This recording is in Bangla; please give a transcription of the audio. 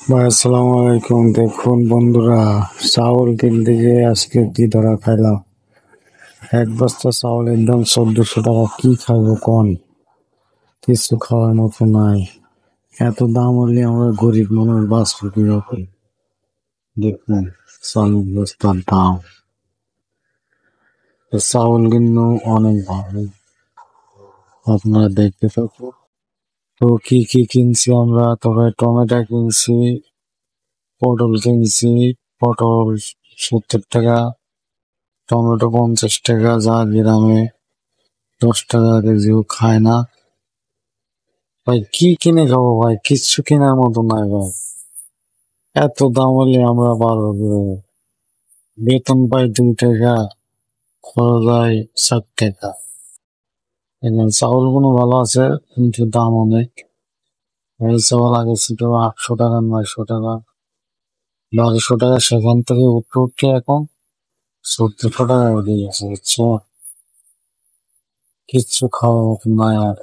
ভাই আসসালামু আলাইকুম। দেখুন বন্ধুরা, চাউল কিনতে গিয়ে আজকে কি ধরা খাইলাম। এক বস্তা চাউলের দাম 1400 টাকা। কি খাবো কোন? কিছু খাওয়ার মতো নাই। এত দাম হলে আমরা গরিব মানুষ বাঁচবো কিভাবে? দেখুন চাউলের বস্তার দাম। তো চাউল কিন্তু অনেক ভালো, আপনারা দেখতে থাকুন। তো কি কি কিনছি আমরা? তবে টমেটো কিনছি, পটল কিনছি। পটল 70 টাকা, টমেটো 50 টাকা। যা গ্রামে 10 টাকা কেজিও খায় না। ভাই কি কিনে খাবো ভাই? কিচ্ছু কেনার মতো নাই ভাই। এত দাম হলে আমরা পারবো কিভাবে? বেতন পাই 2 টাকা, খরচ হয় 7 টাকা। এখন চাউল কোনো ভালো আছে, কিন্তু দাম অনেক। এই চাউল আগে ছিল 800 টাকা, 900 টাকা, 1200 টাকা। সেখান থেকে উঠতে উঠতে এখন 1400 টাকা উঠে গেছে, বুঝছো? কিচ্ছু খাওয়ার মতো নাই আর।